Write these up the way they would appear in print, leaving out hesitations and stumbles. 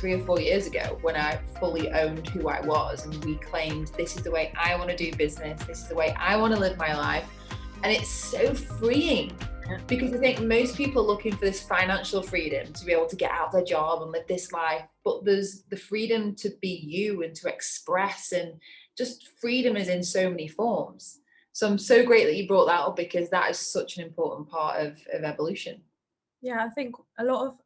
3 or 4 years ago when I fully owned who I was and reclaimed, this is the way I want to do business, this is the way I want to live my life. And it's so freeing, because I think most people are looking for this financial freedom to be able to get out of their job and live this life, but there's the freedom to be you and to express, and just freedom is in so many forms. So I'm so great that you brought that up, because that is such an important part of evolution. Yeah, I think a lot of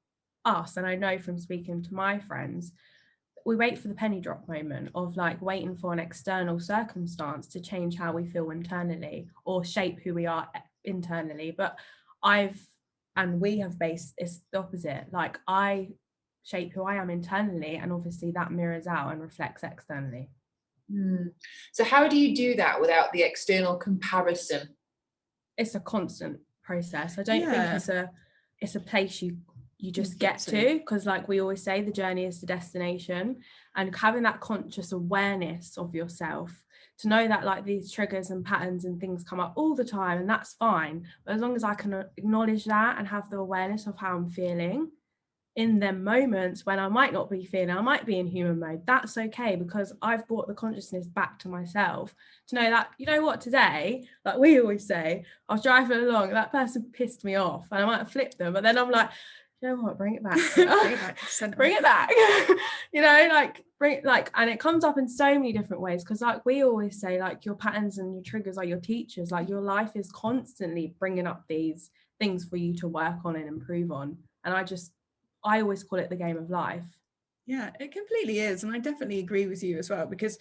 us, and I know from speaking to my friends, we wait for the penny drop moment of like waiting for an external circumstance to change how we feel internally or shape who we are internally. But we have based it's the opposite. Like, I shape who I am internally, and obviously that mirrors out and reflects externally. So how do you do that without the external comparison? It's a constant process. I don't think it's a place you just get to, because like we always say, the journey is the destination. And having that conscious awareness of yourself, to know that like these triggers and patterns and things come up all the time, and that's fine, but as long as I can acknowledge that and have the awareness of how I'm feeling in them moments when I might not be feeling, I might be in human mode, that's okay, because I've brought the consciousness back to myself to know that, you know what, today, like we always say, I was driving along, that person pissed me off and I might have flipped them, but then I'm like, you know what, bring it back. Bring it back. You know, like and it comes up in so many different ways, because like we always say, like your patterns and your triggers are your teachers. Like your life is constantly bringing up these things for you to work on and improve on. And I always call it the game of life. Yeah, it completely is. And I definitely agree with you as well, because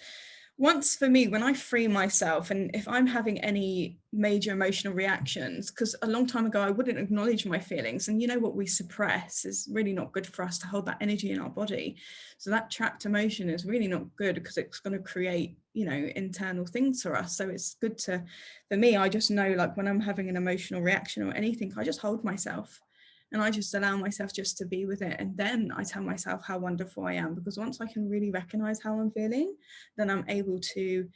once, for me, when I free myself, and if I'm having any major emotional reactions, because a long time ago I wouldn't acknowledge my feelings, and you know what we suppress is really not good for us to hold that energy in our body. So that trapped emotion is really not good, because it's going to create, you know, internal things for us. So it's good to, for me, I just know, like when I'm having an emotional reaction or anything, I just hold myself. And I just allow myself just to be with it. And then I tell myself how wonderful I am, because once I can really recognize how I'm feeling, then I'm able to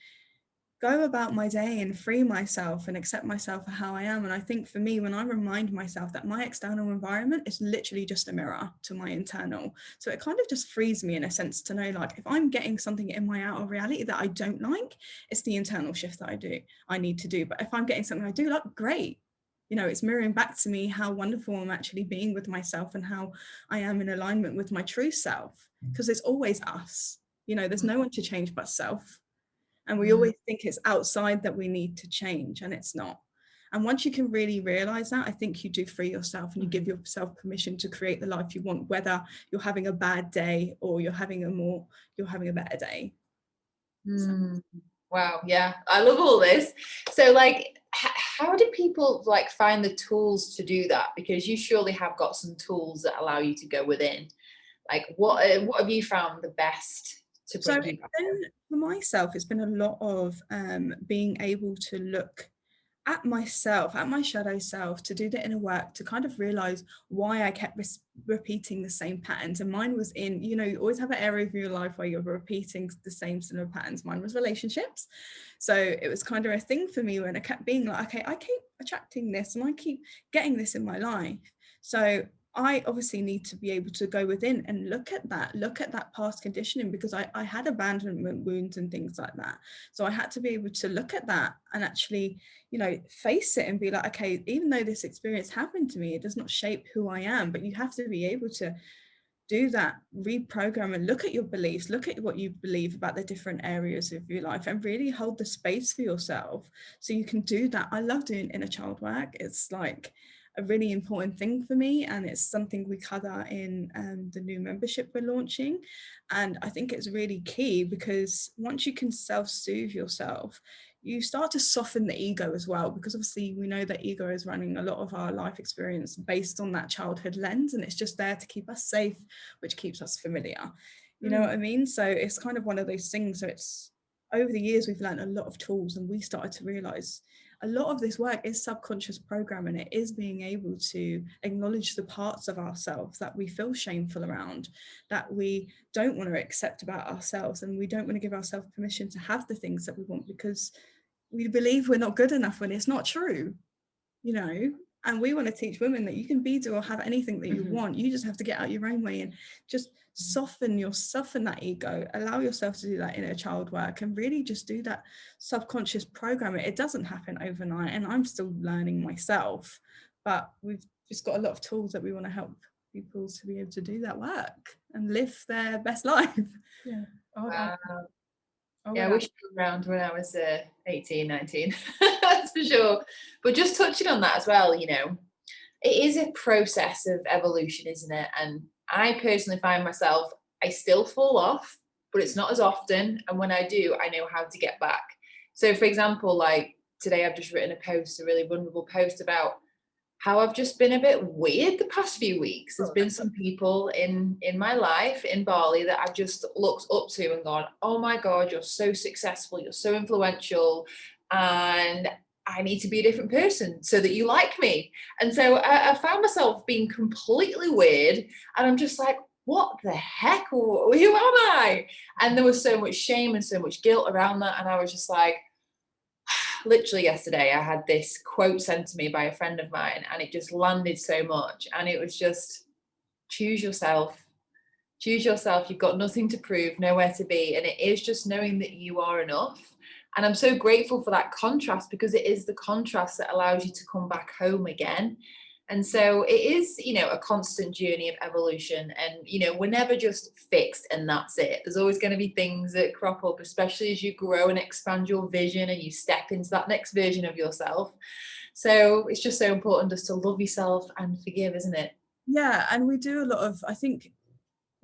go about my day and free myself and accept myself for how I am. And I think for me, when I remind myself that my external environment is literally just a mirror to my internal, so it kind of just frees me in a sense to know, like, if I'm getting something in my outer reality that I don't like, it's the internal shift that I need to do. But if I'm getting something I do like, great. You know, it's mirroring back to me how wonderful I'm actually being with myself and how I am in alignment with my true self, because it's always us. You know, there's no one to change but self. And we always think it's outside that we need to change, and it's not. And once you can really realize that, I think you do free yourself and you give yourself permission to create the life you want, whether you're having a bad day or you're having a better day. Wow, yeah, I love all this. So like, how do people like find the tools to do that? Because you surely have got some tools that allow you to go within. Like, what have you found the best to bring you back? For myself, it's been a lot of being able to look at myself, at my shadow self, to do the inner work, to kind of realize why I kept repeating the same patterns. And mine was in, you know, you always have an area of your life where you're repeating the same sort of patterns. Mine was relationships. So it was kind of a thing for me when I kept being like, okay, I keep attracting this and I keep getting this in my life. So I obviously need to be able to go within and look at that past conditioning, because I had abandonment wounds and things like that. So I had to be able to look at that and actually, you know, face it and be like, okay, even though this experience happened to me, it does not shape who I am. But you have to be able to do that reprogram and look at your beliefs, look at what you believe about the different areas of your life, and really hold the space for yourself so you can do that. I love doing inner child work. It's like a really important thing for me, and it's something we cover in the new membership we're launching. And I think it's really key, because once you can self-soothe yourself, you start to soften the ego as well, because obviously we know that ego is running a lot of our life experience based on that childhood lens, and it's just there to keep us safe, which keeps us familiar. You know what I mean? So it's kind of one of those things. So it's, over the years we've learned a lot of tools, and we started to realize a lot of this work is subconscious programming. It is being able to acknowledge the parts of ourselves that we feel shameful around, that we don't want to accept about ourselves, and we don't want to give ourselves permission to have the things that we want, because we believe we're not good enough when it's not true, you know. And we want to teach women that you can be, do, or have anything that you want. You just have to get out your own way and just soften that ego, allow yourself to do that inner child work, and really just do that subconscious programming. It doesn't happen overnight, and I'm still learning myself, but we've just got a lot of tools that we want to help people to be able to do that work and live their best life. Yeah. I wish I was around when I was 18, 19. That's for sure. But just touching on that as well, you know, it is a process of evolution, isn't it? And I personally find myself, I still fall off, but it's not as often. And when I do, I know how to get back. So for example, like today I've just written a post, a really vulnerable post about how I've just been a bit weird the past few weeks. There's been some people in my life in Bali that I've just looked up to and gone, oh my God, you're so successful, you're so influential, and I need to be a different person so that you like me. And so I found myself being completely weird, and I'm just like, what the heck? Who am I? And there was so much shame and so much guilt around that. And I was just like, literally yesterday I had this quote sent to me by a friend of mine, and it just landed so much. And it was just, choose yourself. You've got nothing to prove, nowhere to be. And it is just knowing that you are enough. And I'm so grateful for that contrast, because it is the contrast that allows you to come back home again. And so it is, you know, a constant journey of evolution. And, you know, we're never just fixed and that's it. There's always going to be things that crop up, especially as you grow and expand your vision and you step into that next version of yourself. So it's just so important just to love yourself and forgive, isn't it? Yeah. And we do a lot of, I think,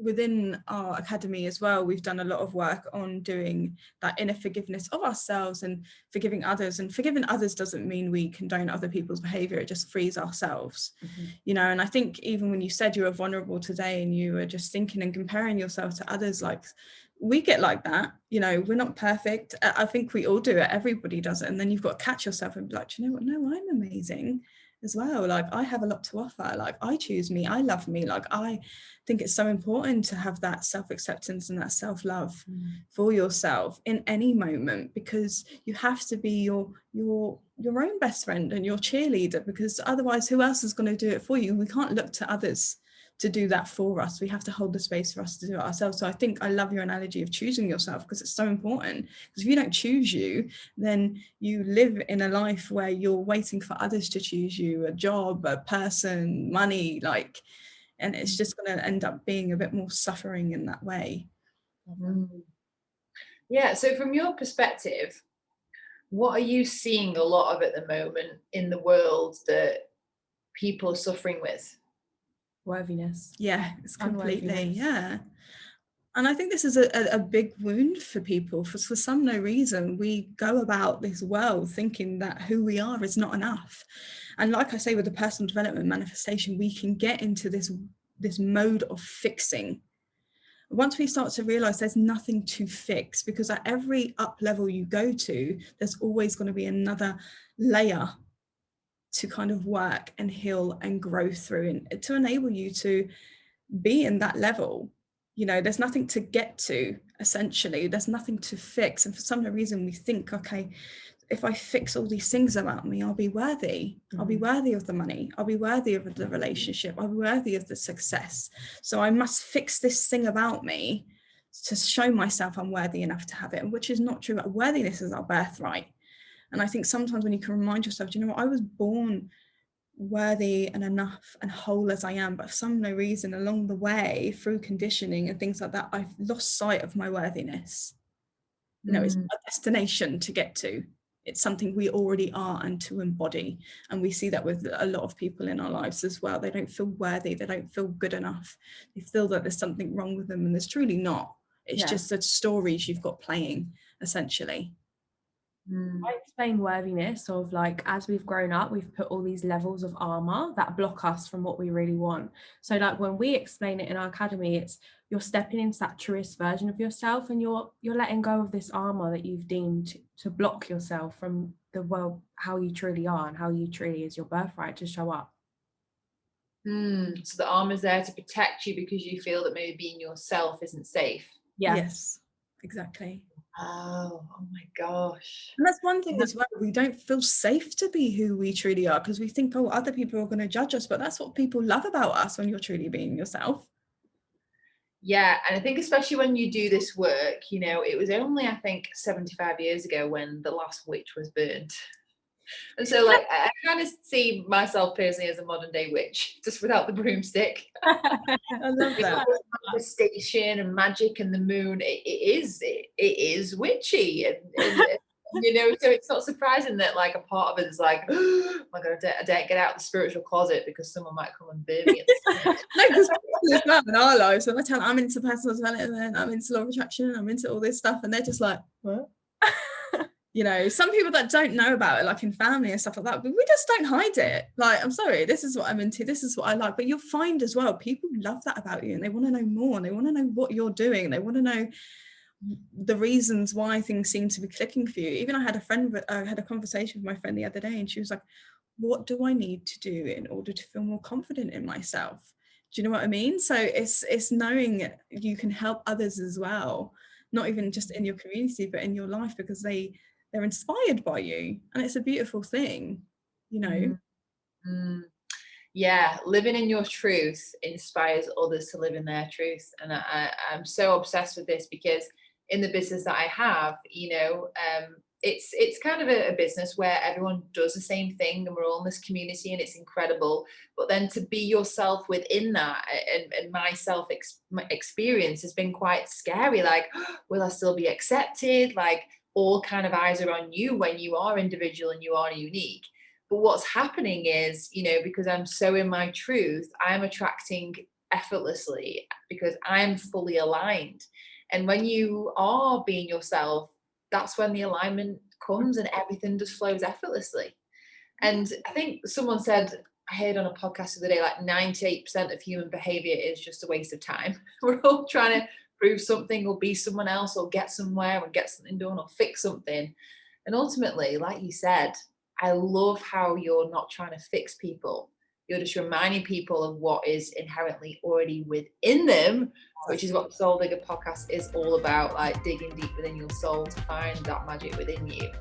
within our academy as well, we've done a lot of work on doing that inner forgiveness of ourselves and forgiving others. And forgiving others doesn't mean we condone other people's behavior, it just frees ourselves. You know, and I think even when you said you were vulnerable today and you were just thinking and comparing yourself to others, like, we get like that, you know, we're not perfect. I think we all do it, everybody does it. And then you've got to catch yourself and be like, you know what, no, I'm amazing as well. Like, I have a lot to offer. Like, I choose me, I love me. Like, I think it's so important to have that self-acceptance and that self-love for yourself in any moment, because you have to be your own best friend and your cheerleader, because otherwise who else is going to do it for you? We can't look to others to do that for us. We have to hold the space for us to do it ourselves. So I think I love your analogy of choosing yourself, because it's so important. Because if you don't choose you, then you live in a life where you're waiting for others to choose you, a job, a person, money, like, and it's just going to end up being a bit more suffering in that way. Yeah. So from your perspective, what are you seeing a lot of at the moment in the world that people are suffering with? Worthiness. Yeah, it's completely, yeah. And I think this is a big wound for people. For some no reason, we go about this world thinking that who we are is not enough. And like I say, with the personal development manifestation, we can get into this mode of fixing. Once we start to realize there's nothing to fix, because at every up level you go to, there's always going to be another layer to kind of work and heal and grow through, and to enable you to be in that level. You know, there's nothing to get to, essentially. There's nothing to fix. And for some reason we think, okay, if I fix all these things about me, I'll be worthy. I'll be worthy of the money. I'll be worthy of the relationship. I'll be worthy of the success. So I must fix this thing about me to show myself I'm worthy enough to have it, which is not true. Worthiness is our birthright. And I think sometimes when you can remind yourself, do you know what, I was born worthy and enough and whole as I am, but for some no reason along the way, through conditioning and things like that, I've lost sight of my worthiness. You know, it's a destination to get to. It's something we already are and to embody. And we see that with a lot of people in our lives as well. They don't feel worthy. They don't feel good enough. They feel that there's something wrong with them, and there's truly not. It's just the stories you've got playing, essentially. I explain worthiness of, like, as we've grown up, we've put all these levels of armor that block us from what we really want. So like when we explain it in our academy, it's you're stepping into that truest version of yourself, and you're letting go of this armor that you've deemed to block yourself from the world, how you truly are and how you truly is your birthright to show up. So the armor's there to protect you because you feel that maybe being yourself isn't safe. Yeah. Yes, exactly. Oh my gosh. And that's one thing as well. We don't feel safe to be who we truly are because we think, oh, other people are going to judge us. But that's what people love about us when you're truly being yourself. Yeah, and I think especially when you do this work, you know, it was only, I think, 75 years ago when the last witch was burnt. And so, like, I kind of see myself personally as a modern day witch, just without the broomstick. I love that. Manifestation and magic and the moon, it is witchy, and you know, so it's not surprising that like a part of it is like, oh my god, I don't get out of the spiritual closet because someone might come and burn me. No, because as well in our lives, when I tell them I'm into personal development, I'm into law of attraction, I'm into all this stuff, and they're just like, what? You know, some people that don't know about it, like in family and stuff like that, but we just don't hide it. Like, I'm sorry, this is what I'm into, this is what I like. But you'll find as well, people love that about you and they want to know more, and they want to know what you're doing. They want to know the reasons why things seem to be clicking for you. Even I had a conversation with my friend the other day, and she was like, what do I need to do in order to feel more confident in myself? Do you know what I mean? So it's knowing you can help others as well, not even just in your community, but in your life, because they're inspired by you, and it's a beautiful thing, you know. Yeah, living in your truth inspires others to live in their truth, and I'm so obsessed with this because in the business that I have, you know, it's kind of a business where everyone does the same thing and we're all in this community and it's incredible. But then to be yourself within that, and my experience has been quite scary. Like, will I still be accepted? Like, all kind of eyes are on you when you are individual and you are unique. But what's happening is, you know, because I'm so in my truth, I'm attracting effortlessly because I'm fully aligned. And when you are being yourself, that's when the alignment comes and everything just flows effortlessly. And I think someone said, I heard on a podcast the other day, like 98% of human behavior is just a waste of time. We're all trying to prove something or be someone else or get somewhere or get something done or fix something. And ultimately, like you said, I love how you're not trying to fix people. You're just reminding people of what is inherently already within them, which is what the Soul Digger podcast is all about, like digging deep within your soul to find that magic within you.